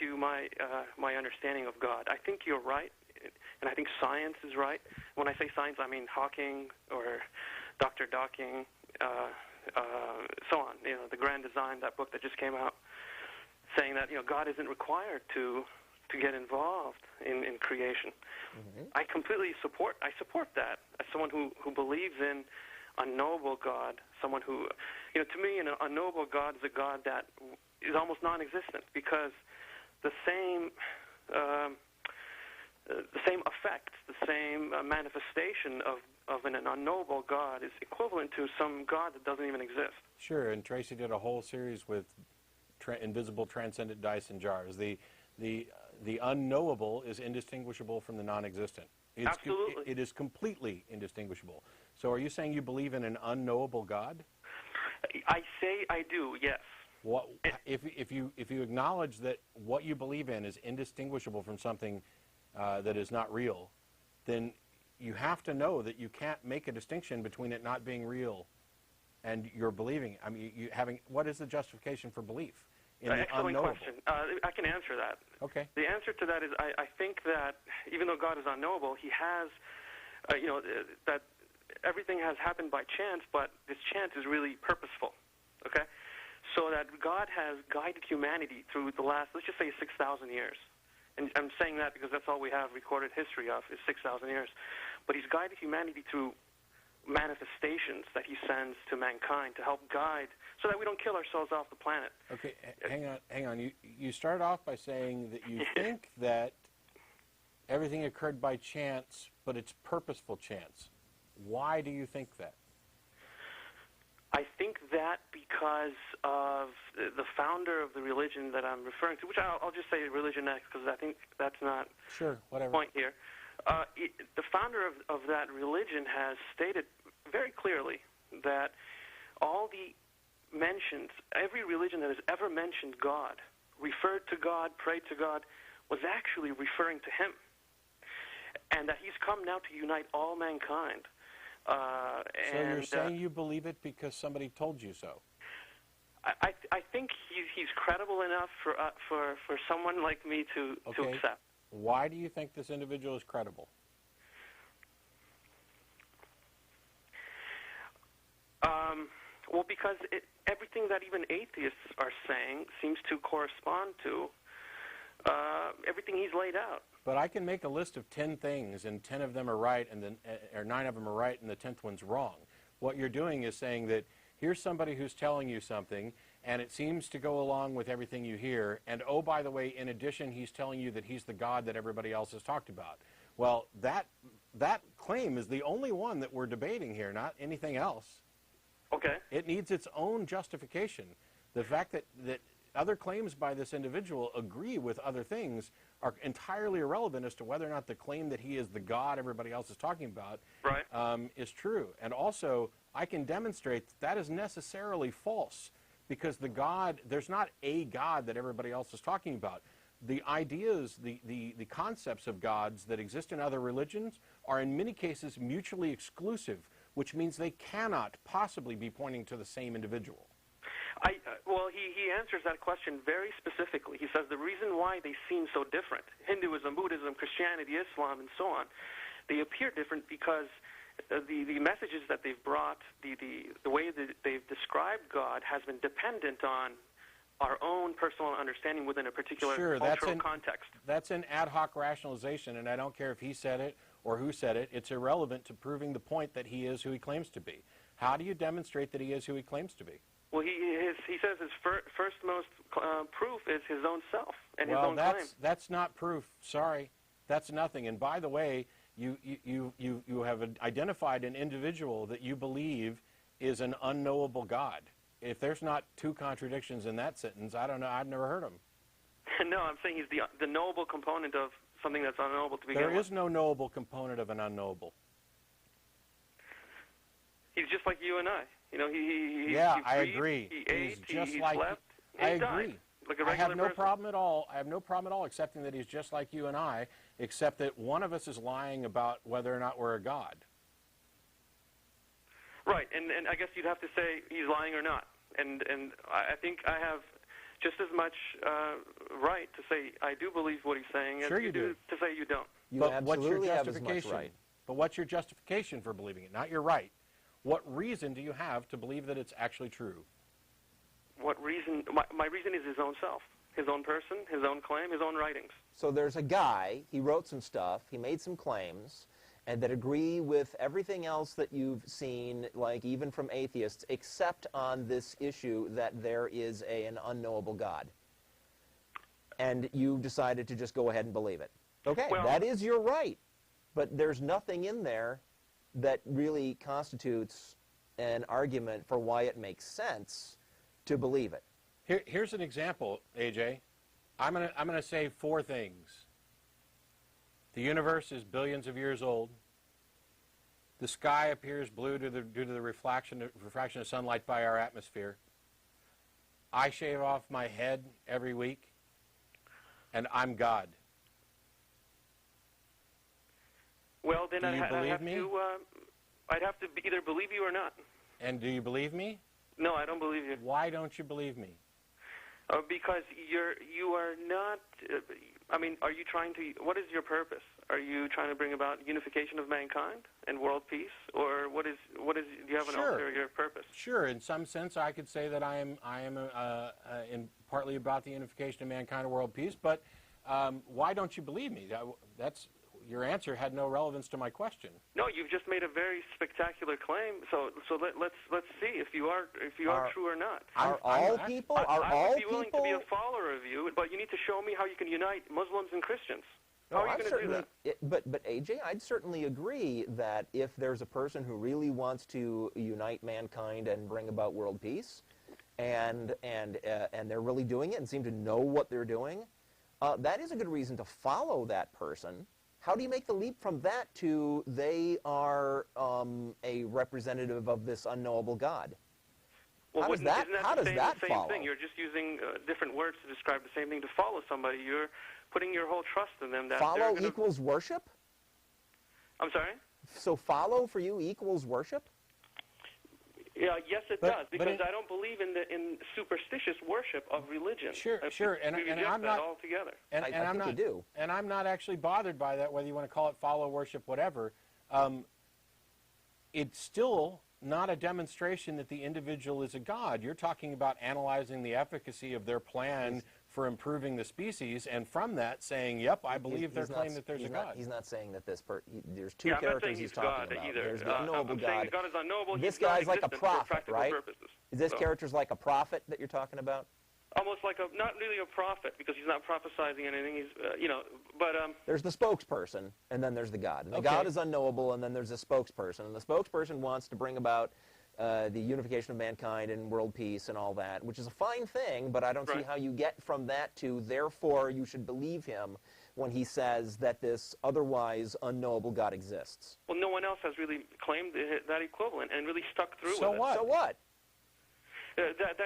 you my my understanding of God. I think you're right, and I think science is right. When I say science, I mean Hawking or Dr. Docking, so on. You know, The Grand Design, that book that just came out, saying that, you know, God isn't required to get involved in creation. Mm-hmm. I support that as someone who believes in a knowable God, someone who, you know, to me, a knowable God is a God that is almost non-existent, because the same effect, the same manifestation of an unknowable God is equivalent to some God that doesn't even exist. Sure, and Tracy did a whole series with invisible transcendent dice and jars. The unknowable is indistinguishable from the non-existent. Absolutely. It is completely indistinguishable. So are you saying you believe in an unknowable God? I say I do, yes. What, if you acknowledge that what you believe in is indistinguishable from something that is not real, then you have to know that you can't make a distinction between it not being real and your believing. I mean, what is the justification for belief in the excellent unknowable? question. I can answer that. Okay. The answer to that is I think that even though God is unknowable, He has, that everything has happened by chance, but this chance is really purposeful. Okay, so that God has guided humanity through the last, let's just say, 6,000 years. And I'm saying that because that's all we have recorded history of is 6,000 years. But He's guided humanity through manifestations that He sends to mankind to help guide, so that we don't kill ourselves off the planet. Okay, hang on. You started off by saying that you think that everything occurred by chance, but it's purposeful chance. Why do you think that? I think that because of the founder of the religion that I'm referring to, which I'll just say religion next, because I think that's not sure, whatever. The point here. The founder of that religion has stated very clearly that all the mentions, every religion that has ever mentioned God, referred to God, prayed to God, was actually referring to Him. And that He's come now to unite all mankind. So you're saying you believe it because somebody told you so? I think he's credible enough for someone like me to accept. Why do you think this individual is credible? Well, because everything that even atheists are saying seems to correspond to everything he's laid out. But I can make a list of 10 things, and 10 of them are right, and then, or 9 of them are right, and the 10th one's wrong. What you're doing is saying that here's somebody who's telling you something, and it seems to go along with everything you hear, and oh, by the way, in addition, he's telling you that he's the God that everybody else has talked about. Well, that claim is the only one that we're debating here, not anything else. Okay. It needs its own justification. The fact that other claims by this individual agree with other things are entirely irrelevant as to whether or not the claim that he is the God everybody else is talking about is true. And also, I can demonstrate that is necessarily false, because there's not a God that everybody else is talking about. The ideas, the concepts of gods that exist in other religions are in many cases mutually exclusive, which means they cannot possibly be pointing to the same individual. Well, he answers that question very specifically. He says the reason why they seem so different, Hinduism, Buddhism, Christianity, Islam, and so on, they appear different because the messages that they've brought, the way that they've described God has been dependent on our own personal understanding within a particular cultural context. That's an ad hoc rationalization, and I don't care if he said it or who said it. It's irrelevant to proving the point that he is who he claims to be. How do you demonstrate that he is who he claims to be? Well, he says his first most proof is his own self and his own claim. That's not proof. Sorry, that's nothing. And by the way, you have identified an individual that you believe is an unknowable God. If there's not 2 contradictions in that sentence, I don't know. I've never heard them. No, I'm saying he's the knowable component of something that's unknowable to begin with. There is no knowable component of an unknowable. He's just like you and I. You know, he I agree. He ate, just he like slept, I he agree. died, like a regular I have no person. problem at all. I have no problem at all accepting that he's just like you and I, except that one of us is lying about whether or not we're a God. Right, and I guess you'd have to say he's lying or not. And I think I have just as much right to say I do believe what he's saying Sure as you do. to say you don't. You But what's your absolutely have as much justification? right. But what's your justification for believing it? Not your right. What reason do you have to believe that it's actually true? What reason? My reason is his own self, his own person, his own claim, his own writings. So there's a guy, he wrote some stuff, he made some claims, and that agree with everything else that you've seen, like even from atheists, except on this issue that there is an unknowable God. And you decided to just go ahead and believe it. Okay, Well, that is your right. But there's nothing in there that really constitutes an argument for why it makes sense to believe it. Here's an example, AJ. I'm gonna say 4 things. The universe is billions of years old. The sky appears blue due to the refraction of sunlight by our atmosphere. I shave off my head every week, and I'm God. Well, then Do you I'd believe have me? to. I'd have to either believe you or not. And do you believe me? No, I don't believe you. Why don't you believe me? Because you are not. I mean, are you trying to? What is your purpose? Are you trying to bring about unification of mankind and world peace, or what is? Do you have an Sure. ulterior purpose? Sure. In some sense, I could say that I am in partly about the unification of mankind and world peace. But why don't you believe me? That's your answer had no relevance to my question. No, you've just made a very spectacular claim. So let's see if you are true or not. Are all people? I would be willing to be a follower of you, but you need to show me how you can unite Muslims and Christians. How are you going to do that? But AJ, I'd certainly agree that if there's a person who really wants to unite mankind and bring about world peace, and they're really doing it and seem to know what they're doing, that is a good reason to follow that person. How do you make the leap from that to they are a representative of this unknowable God? Well, how does that same follow? thing? You're just using different words to describe the same thing. To follow somebody, you're putting your whole trust in them. That Follow equals worship? I'm sorry? So follow for you equals worship? Yeah, yes, it does, because I don't believe in superstitious worship of religion. Sure, and I'm not altogether. I think you do. And I'm not actually bothered by that, whether you want to call it follow worship, whatever. It's still not a demonstration that the individual is a god. You're talking about analyzing the efficacy of their plan for improving the species, and from that saying, yep, I believe their claim that there's a God. He's not saying that there's two characters he's talking about. Either. There's the unknowable I'm God. saying God is unknowable. This He's guy's like a non-existent for prophet, practical right? purposes. Is this character's like a prophet that you're talking about? Almost like not really a prophet, because he's not prophesizing anything. He's, but there's the spokesperson, and then there's the God. And the God is unknowable, and then there's a spokesperson. And the spokesperson wants to bring about the unification of mankind and world peace and all that, which is a fine thing, but I don't see how you get from that to, therefore, you should believe him when he says that this otherwise unknowable God exists. Well, no one else has really claimed that equivalent and really stuck through with it. So what?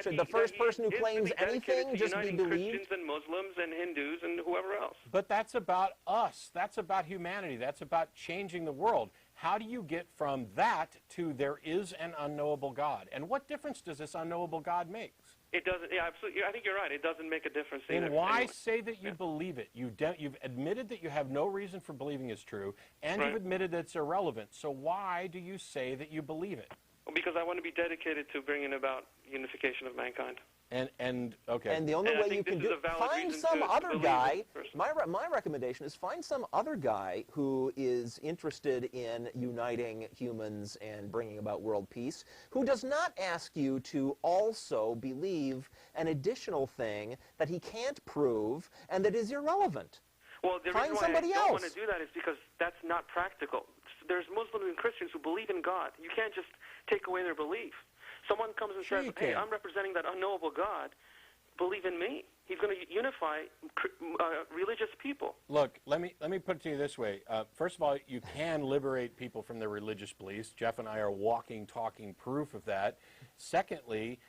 Should the first person who claims anything just be believed? Christians and Muslims and Hindus and whoever else. But that's about us. That's about humanity. That's about changing the world. How do you get from that to there is an unknowable God? And what difference does this unknowable God make? It doesn't. Yeah, absolutely. I think you're right. It doesn't make a difference either. Then why say that you believe it? You've admitted that you have no reason for believing it's true, and you've admitted that it's irrelevant. So why do you say that you believe it? Well, because I want to be dedicated to bringing about unification of mankind. And the only way you can do it, find some other guy. My recommendation is find some other guy who is interested in uniting humans and bringing about world peace, who does not ask you to also believe an additional thing that he can't prove and that is irrelevant. Well, the reason why I don't want to do that is because that's not practical. There's Muslims and Christians who believe in God. You can't just take away their belief. Someone comes and says, hey, I'm representing that unknowable God. Believe in me. He's going to unify religious people. Look, let me put it to you this way. First of all, you can liberate people from their religious beliefs. Jeff and I are walking, talking proof of that. Secondly,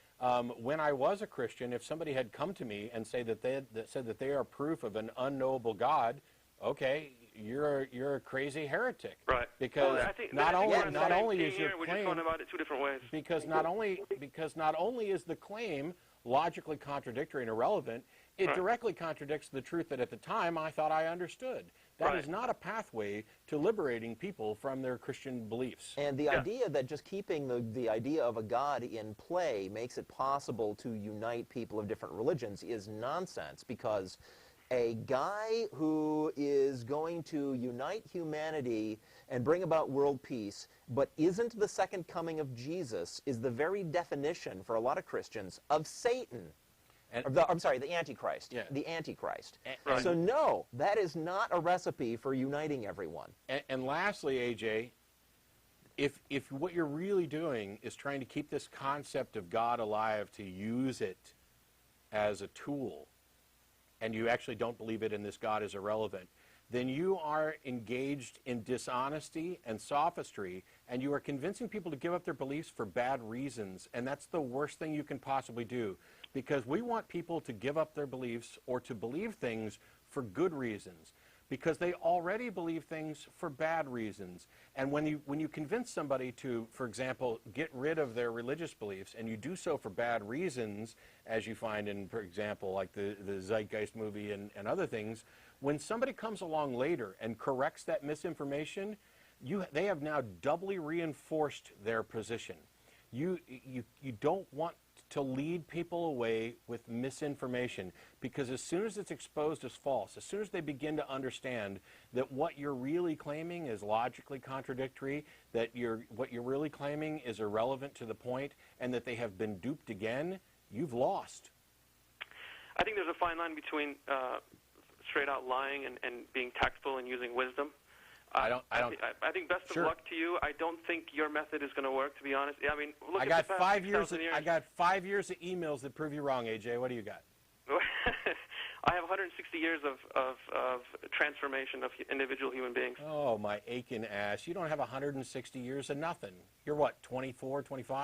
when I was a Christian, if somebody had come to me and said that they are proof of an unknowable God, okay, you're a crazy heretic. Right. Because not only is your we're claim, just talking about it two different ways. Because not only is the claim logically contradictory and irrelevant. It directly contradicts the truth that at the time I thought I understood. That is not a pathway to liberating people from their Christian beliefs. And the idea that just keeping the idea of a God in play makes it possible to unite people of different religions is nonsense, because a guy who is going to unite humanity and bring about world peace, but isn't the second coming of Jesus, is the very definition for a lot of Christians of Satan. I'm sorry, the Antichrist. Yeah. The Antichrist. Right. So no, that is not a recipe for uniting everyone. And lastly, AJ, if what you're really doing is trying to keep this concept of God alive to use it as a tool, and you actually don't believe it and this God is irrelevant, then you are engaged in dishonesty and sophistry, and you are convincing people to give up their beliefs for bad reasons, and that's the worst thing you can possibly do, because we want people to give up their beliefs or to believe things for good reasons, because they already believe things for bad reasons. And when you convince somebody to, for example, get rid of their religious beliefs, and you do so for bad reasons, as you find in, for example, like the Zeitgeist movie and other things, when somebody comes along later and corrects that misinformation, they have now doubly reinforced their position. You don't want to lead people away with misinformation, because as soon as it's exposed as false, as soon as they begin to understand that what you're really claiming is logically contradictory, that what you're really claiming is irrelevant to the point, and that they have been duped again, you've lost. I think there's a fine line between straight-out lying and being tactful and using wisdom. I think best of luck to you. I don't think your method is going to work, to be honest. I mean, look at the past 5 years. 6,000 years. I got 5 years of emails that prove you wrong, AJ. What do you got? I have 160 years of transformation of individual human beings. Oh, my aching ass. You don't have 160 years of nothing. You're what, 24, 25?